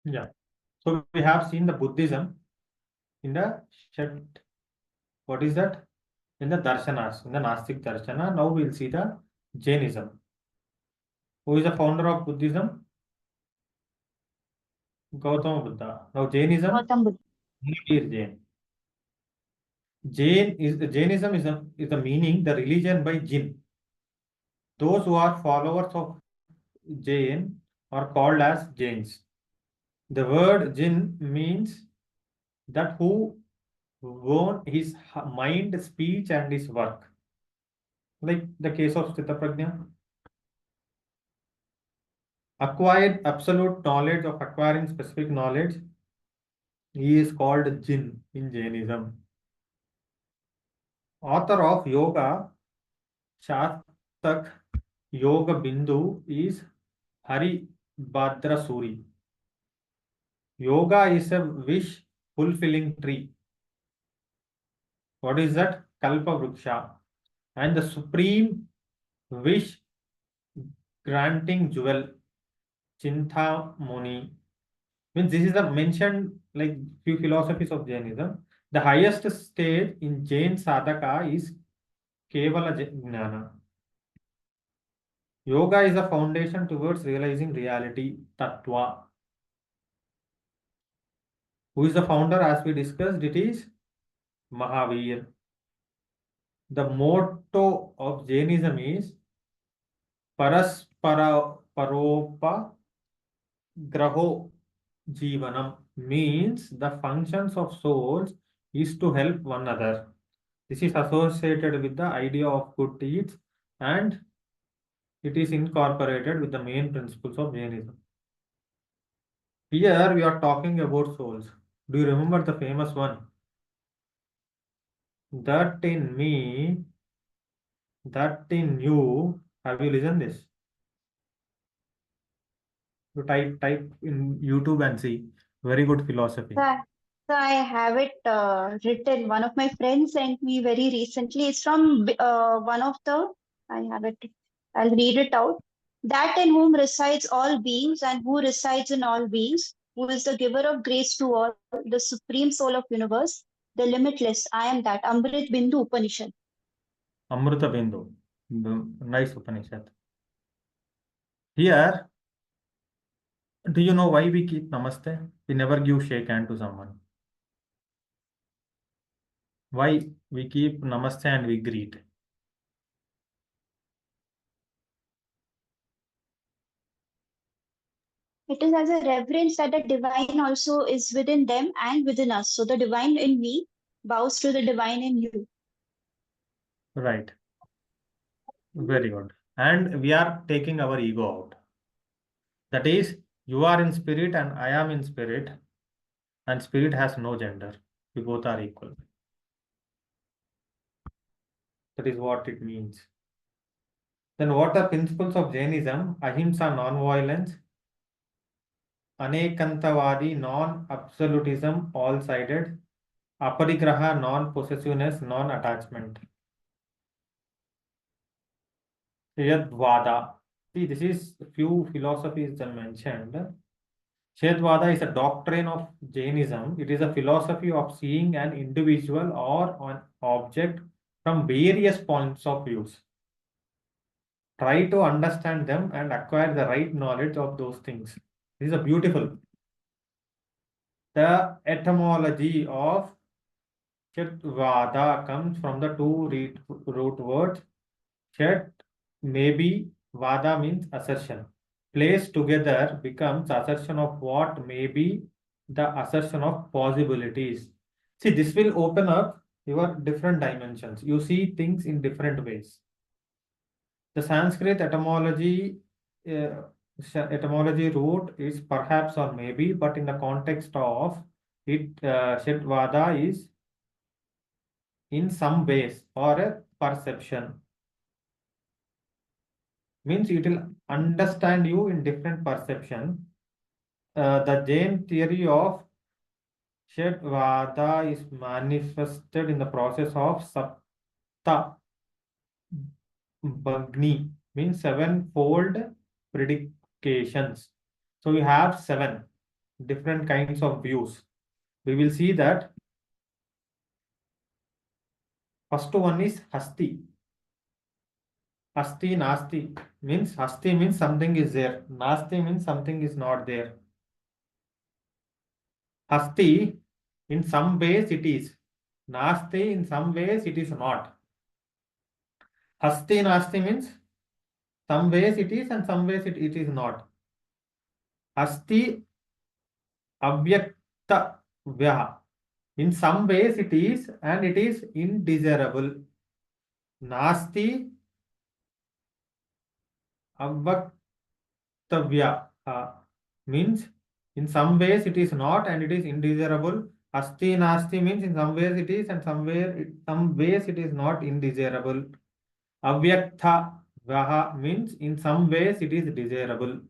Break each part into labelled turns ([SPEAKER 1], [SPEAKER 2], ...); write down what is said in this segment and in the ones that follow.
[SPEAKER 1] Yeah. So we have seen the Buddhism in the Shat. What is that? In the Darshanas, in the Nastik Darshana. Now we'll see the Jainism. Who is the founder of Buddhism? Gautama Buddha. Now Jainism,
[SPEAKER 2] Gautam Buddha.
[SPEAKER 1] Mahavir Jain. Jainism is the meaning the religion by Jin. Those who are followers of Jain are called as Jains. The word Jin means that who own his mind, speech, and his work. Like the case of Sthita Prajna. Acquired absolute knowledge of acquiring specific knowledge, he is called Jin in Jainism. Author of Yoga, Shastak Yoga Bindu is Hari Bhadra Suri. Yoga is a wish fulfilling tree. What is that? Kalpa Vriksha. And the supreme wish granting jewel, Chinta Muni. Means this is the mentioned like few philosophies of Jainism. The highest stage in Jain sadhaka is Kevala Jnana. Yoga is the foundation towards realizing reality, Tattva. Who is the founder? As we discussed, it is Mahavir. The motto of Jainism is Paraspara Paropa Graho Jivanam, means the functions of souls is to help one another. This is associated with the idea of good deeds and it is incorporated with the main principles of Jainism. Here we are talking about souls. Do you remember the famous one? That in me, that in you. Have you listened this? You type in YouTube and see. Very good philosophy.
[SPEAKER 2] So, so I have it written. One of my friends sent me very recently. It's from one of the. I have it. I'll read it out. That in whom resides all beings and who resides in all beings, who is the giver of grace to all, the supreme soul of universe, the limitless. I am that. Amrit Bindu Upanishad.
[SPEAKER 1] Amrita Bindu. Nice Upanishad. Here, do you know why we keep Namaste? We never give shake hand to someone. Why we keep Namaste and we greet?
[SPEAKER 2] It is as a reverence that the divine also is within them and within us. So the divine in me bows to the divine in you.
[SPEAKER 1] Right. Very good. And we are taking our ego out. That is, you are in spirit and I am in spirit, and spirit has no gender. We both are equal. That is what it means. Then what are principles of Jainism? Ahimsa, non-violence. Anekantavadi, non-absolutism, all-sided. Aparigraha, non-possessiveness, non-attachment. Svadvada. See, this is few philosophies that mentioned. Svadvada is a doctrine of Jainism. It is a philosophy of seeing an individual or an object from various points of views. Try to understand them and acquire the right knowledge of those things. This is a beautiful. The etymology of Svadvada comes from the two root words. Shat, maybe, Vada means assertion. Placed together becomes assertion of what may be the assertion of possibilities. See, this will open up your different dimensions. You see things in different ways. The Sanskrit uh, etymology root is perhaps or maybe, but in the context of it, Shetvada is in some ways or a perception. Means it will understand you in different perception. The Jain theory of Shetvada is manifested in the process of Sapta Bagni, means sevenfold predications. So we have seven. different kinds of views. We will see that first one is Hasti. Hasti Nasti means Hasti means something is there. Nasti means something is not there. Hasti in some ways it is. Nasti in some ways it is not. Hasti Nasti means some ways it is and some ways it is not. Hasti Avyakta Vyaha. In some ways it is and it is indesirable. Nasti Avaktavya means in some ways it is not and it is indesirable. Asti Nasti means in some ways it is and some ways it is not indesirable. Avyaktha Vaha means in some ways it is desirable.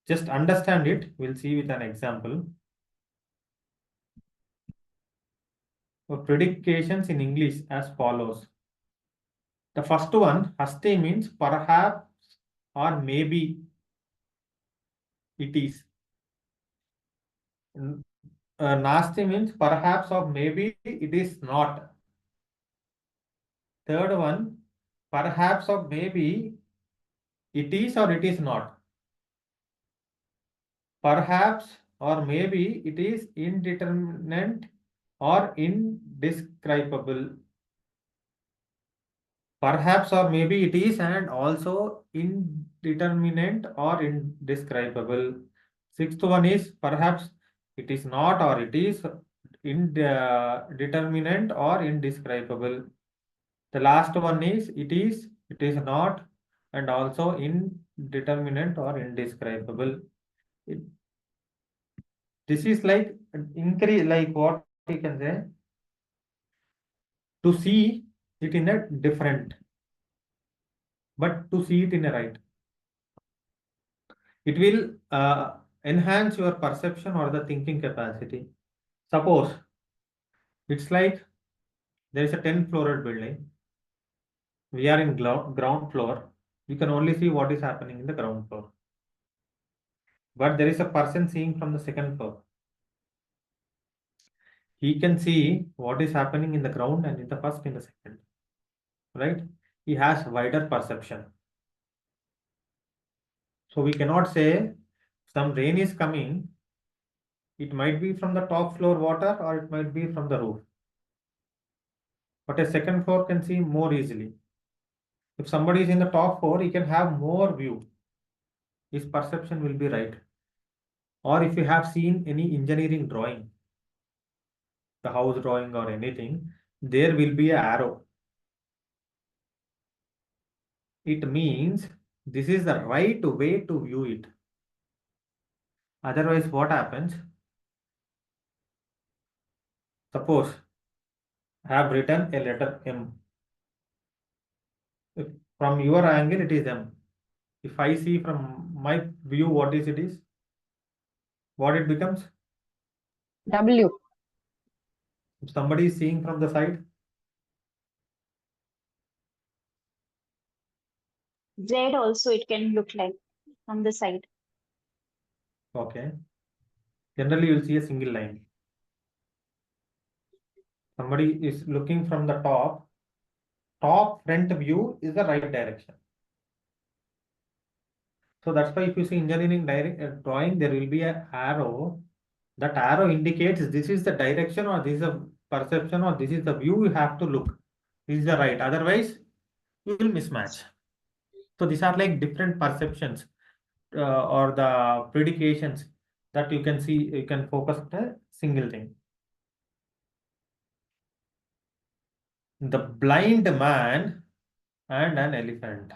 [SPEAKER 1] Just understand it. We'll see with an example. Predications in English as follows. The first one, Hasti means perhaps or maybe it is. Nasti means perhaps or maybe it is not. Third one, perhaps or maybe it is or it is not. Perhaps or maybe it is indeterminate or indescribable. Perhaps or maybe it is and also indeterminate or indescribable. Sixth one is perhaps it is not or it is indeterminate or indescribable. The last one is it is not, and also indeterminate or indescribable. It, this is like increase, like what we can say, to see it in a different, but to see it in a right. It will enhance your perception or the thinking capacity. Suppose it's like there is a 10-floored building. We are in ground floor. We can only see what is happening in the ground floor. But there is a person seeing from the second floor. He can see what is happening in the ground and in the first, in the second. Right? He has wider perception. So we cannot say some rain is coming. It might be from the top floor water or it might be from the roof. But a second floor can see more easily. If somebody is in the top floor, he can have more view. His perception will be right. Or if you have seen any engineering drawing, the house drawing or anything, there will be an arrow. It means this is the right way to view it. Otherwise, what happens? Suppose I have written a letter M. If from your angle, it is M. If I see from my view, what is it is? What it becomes?
[SPEAKER 3] W.
[SPEAKER 1] If somebody is seeing from the side,
[SPEAKER 2] Z also it can look like from the side.
[SPEAKER 1] okay. Generally, you will see a single line. Somebody is looking from the top front view is the right direction. So that's why if you see engineering drawing, there will be an arrow. That arrow indicates this is the direction or this is a perception or this is the view you have to look. This is the right. Otherwise, you will mismatch. So these are like different perceptions or the predications that you can see. You can focus on a single thing. The blind man and an elephant.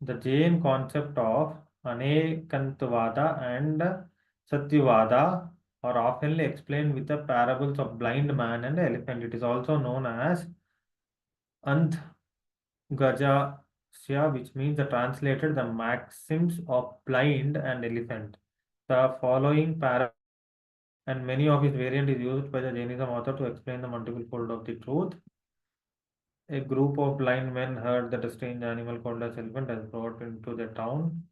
[SPEAKER 1] The Jain concept of Anekantvada and Satyavada are often explained with the parables of blind man and elephant. It is also known as Antgajasya, which means the translated the maxims of blind and elephant. The following parable and many of its variant is used by the Jainism author to explain the multiple fold of the truth. A group of blind men heard that a strange animal called as elephant has brought into the town.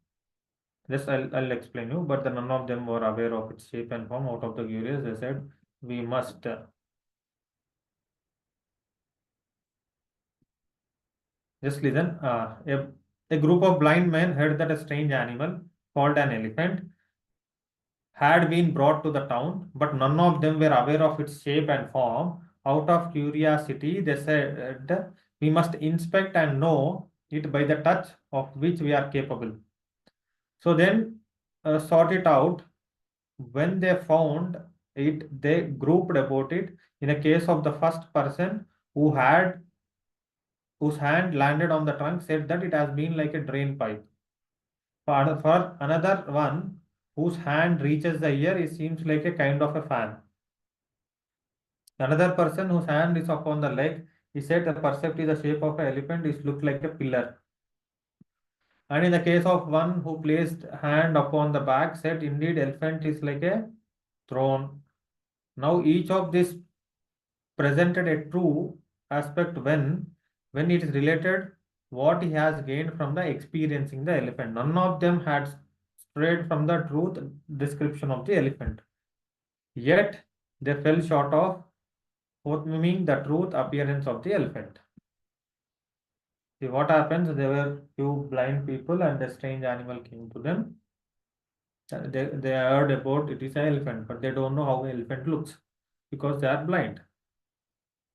[SPEAKER 1] Just I'll explain you, but none of them were aware of its shape and form. Out of the curious, they said, we must. Just listen. A group of blind men heard that a strange animal called an elephant had been brought to the town, but none of them were aware of its shape and form. Out of curiosity, they said, we must inspect and know it by the touch of which we are capable. So then, sort it out. When they found it, they grouped about it. In a case of the first person whose hand landed on the trunk, said that it has been like a drain pipe. For another one whose hand reaches the ear, it seems like a kind of a fan. Another person whose hand is upon the leg, he said the percept is the shape of an elephant, it looked like a pillar. And in the case of one who placed hand upon the back, said indeed elephant is like a throne. Now each of these presented a true aspect when it is related what he has gained from the experiencing the elephant. None of them had strayed from the truth description of the elephant. Yet they fell short of meaning the truth appearance of the elephant. See what happens? There were few blind people and a strange animal came to them. They heard about it is an elephant, but they don't know how an elephant looks because they are blind.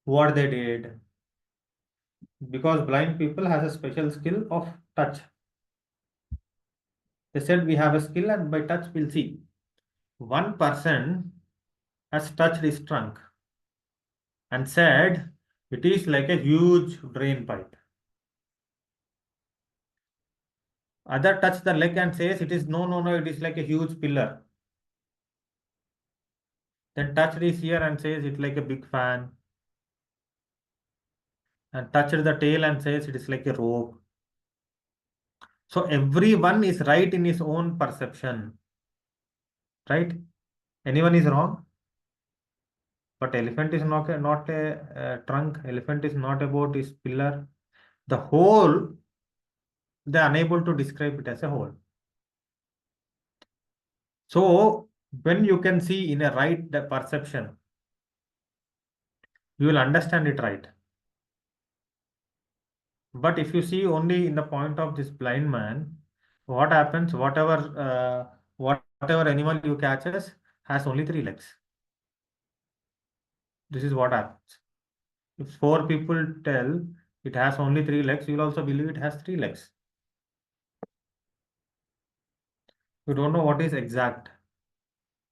[SPEAKER 1] What they did? Because blind people has a special skill of touch. They said we have a skill and by touch we'll see. One person has touched his trunk and said it is like a huge drain pipe. Other touch the leg and says it is no, it is like a huge pillar. Then touched his ear and says it's like a big fan. And touched the tail and says it is like a rope. So everyone is right in his own perception. Right? Anyone is wrong? But elephant is not a trunk. Elephant is not about his pillar. The whole, they are unable to describe it as a whole. So when you can see in a right the perception, you will understand it right. But if you see only in the point of this blind man, what happens? Whatever animal you catches has only three legs. This is what happens. If four people tell it has only three legs, you will also believe it has three legs. You don't know what is exact.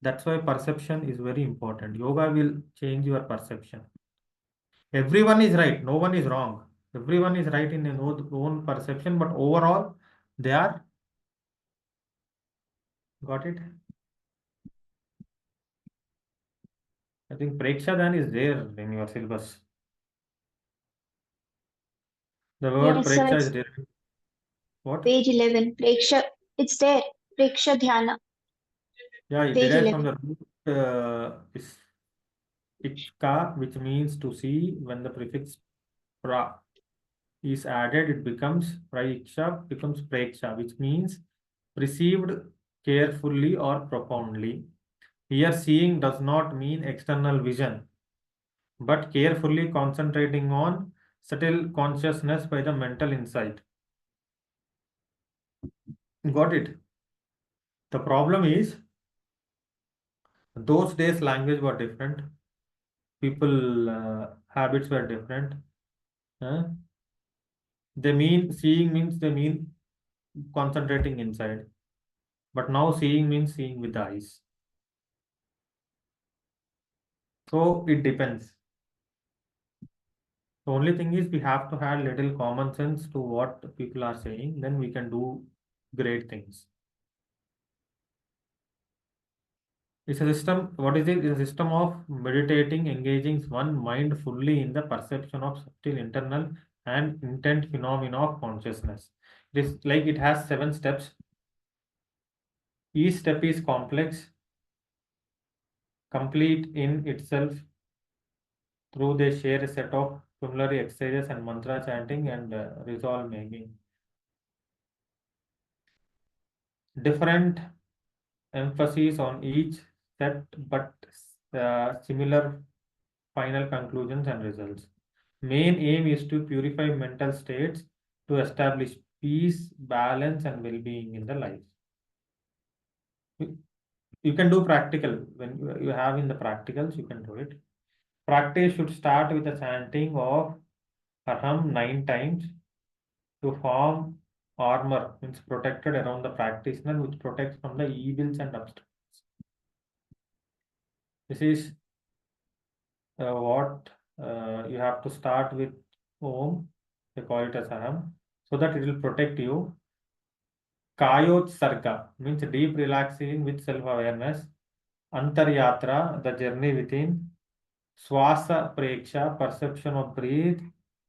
[SPEAKER 1] That's why perception is very important. Yoga will change your perception. Everyone is right, no one is wrong. Everyone is right in their own perception, but overall, they are. Got it? I think Preksha then is there in your syllabus. The word
[SPEAKER 2] Yes, sir,
[SPEAKER 1] Preksha
[SPEAKER 2] it's
[SPEAKER 1] is there. What?
[SPEAKER 2] page 11. Preksha, it's there. Preksha Dhyana,
[SPEAKER 1] Yeah, it
[SPEAKER 2] page
[SPEAKER 1] derives from
[SPEAKER 2] 11.
[SPEAKER 1] the root is ikka, which means to see. When the prefix pra is added, it becomes praiksha, becomes preksha, which means perceived carefully or profoundly. Here, seeing does not mean external vision, but carefully concentrating on subtle consciousness by the mental insight. Got it? The problem is, those days language were different, people habits were different. Huh? They mean seeing means they mean concentrating inside, but now seeing means seeing with the eyes. So it depends. The only thing is we have to have little common sense to what people are saying, then we can do great things. It's a system. What is it? It's a system of meditating, engaging one mind fully in the perception of subtle internal and intent phenomena of consciousness. It is like it has 7 steps. Each step is complex, complete in itself. Through they share a set of similar exercises and mantra chanting and resolve making. Different emphasis on each set, but similar final conclusions and results. Main aim is to purify mental states to establish peace, balance, and well-being in the life. You can do practical when you have in the practicals. You can do it. Practice should start with a chanting of Aham 9 times to form armor, means protected around the practitioner, which protects from the evils and obstacles. This is what you have to start with Om, they call it as Aham, so that it will protect you. Kayotsarga means deep relaxing with self-awareness. Antaryatra, the journey within. Swasa Preksha, perception of breathe.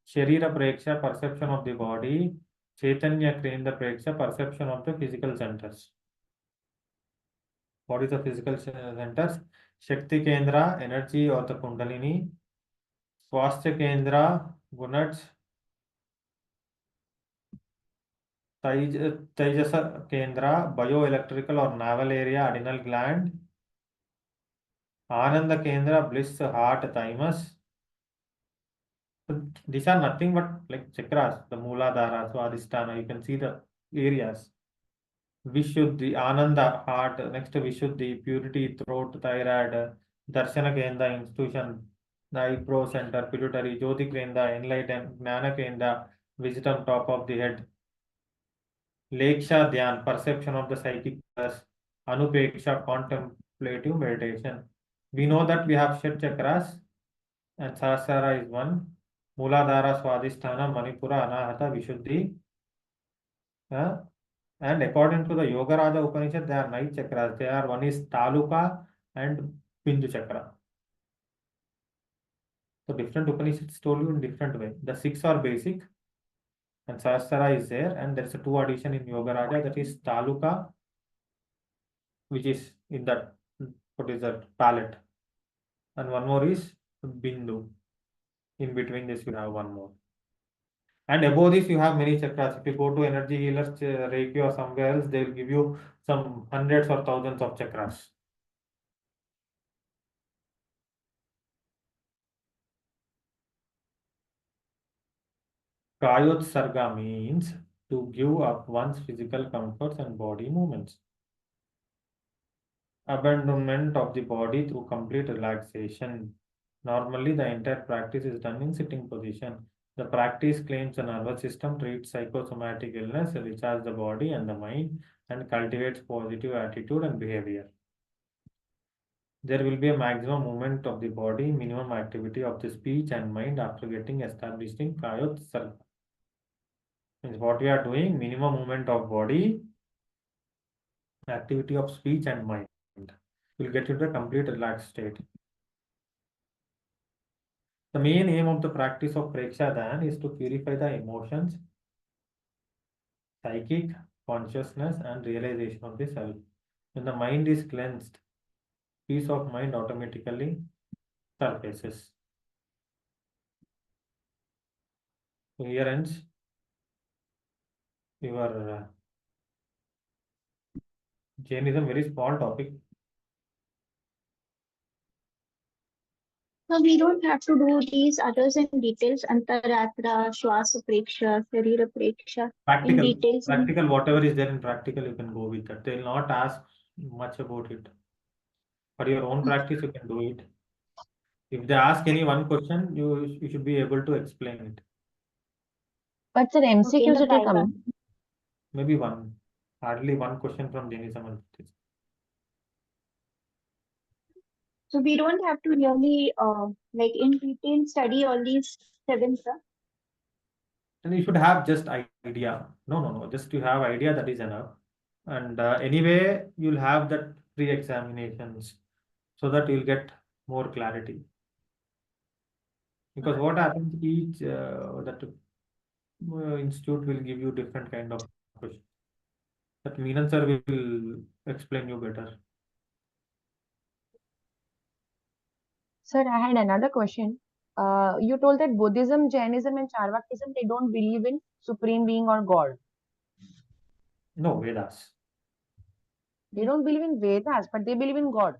[SPEAKER 1] Sharira Preksha, perception of the body. Chaitanya Kendra Preksha, perception of the physical centers. What is the physical centers? Shakti Kendra, energy or the Kundalini. Swasthya Kendra, gonads. Tejasa Kendra, bioelectrical or navel area, adrenal gland. Ananda Kendra, bliss, heart, thymus. So these are nothing but like chakras, the Mooladhara, Swadhisthana. You can see the areas. Vishuddhi, Ananda, heart. Next, Vishuddhi, purity, throat, thyroid. Darshana Kendra, institution, the eyebrow center, pituitary. Jyoti Kendra, enlightened. Jnana Kendra, wisdom, top of the head. Leksha Dhyan, perception of the psychic plus. Anupeksha, contemplative meditation. We know that we have Shat chakras and Sahasrara is one. Mooladhara, Swadhisthana, Manipura, Anahata, Vishuddhi. And according to the Yoga Raja Upanishad, there are 9 chakras. They are one is Taluka and Bindu chakra. So different Upanishads told you in different way. The 6 are basic and Sahasrara is there, and there is a 2 addition in Yoga Raja, that is Taluka, which is in that, what is that, palette, and one more is Bindu. In between this you have one more. And above this, you have many chakras. If you go to energy healers, Reiki or somewhere else, they will give you some hundreds or thousands of chakras. Kayotsarga means to give up one's physical comforts and body movements. Abandonment of the body through complete relaxation. Normally, the entire practice is done in sitting position. The practice claims the nervous system, treats psychosomatic illness, recharges the body and the mind, and cultivates positive attitude and behavior. There will be a maximum movement of the body, minimum activity of the speech and mind after getting established in Kayotsarga. Means what we are doing, minimum movement of body, activity of speech and mind. Will get into a complete relaxed state. The main aim of the practice of Preksha Dhan is to purify the emotions, psychic, consciousness, and realization of the self. When the mind is cleansed, peace of mind automatically surfaces. So here ends your Jainism, very small topic.
[SPEAKER 2] So we don't have to do these others in details, Antaratra, Shwasa Preksha, Sharira Preksha, in details.
[SPEAKER 1] Practical, whatever is there in practical, you can go with that. They will not ask much about it. For your own practice, you can do it. If they ask any one question, you should be able to explain it.
[SPEAKER 3] But sir,
[SPEAKER 2] Okay, in
[SPEAKER 3] MCQs
[SPEAKER 2] the
[SPEAKER 3] it will
[SPEAKER 2] Viva.
[SPEAKER 3] come.
[SPEAKER 1] Maybe one, hardly one question from Jainism and Buddhism.
[SPEAKER 2] So we don't have to really like in detail study all these 7, sir.
[SPEAKER 1] And you should have just idea. No. Just you have idea, that is enough. And anyway, you'll have that pre-examinations so that you'll get more clarity. Because what happens, each that institute will give you different kind of questions. That Meenan sir will explain you better.
[SPEAKER 3] Sir, I had another question. You told that Buddhism, Jainism, and Charvakism, they don't believe in supreme being or God.
[SPEAKER 1] No, Vedas.
[SPEAKER 3] They don't believe in Vedas, but they believe in God.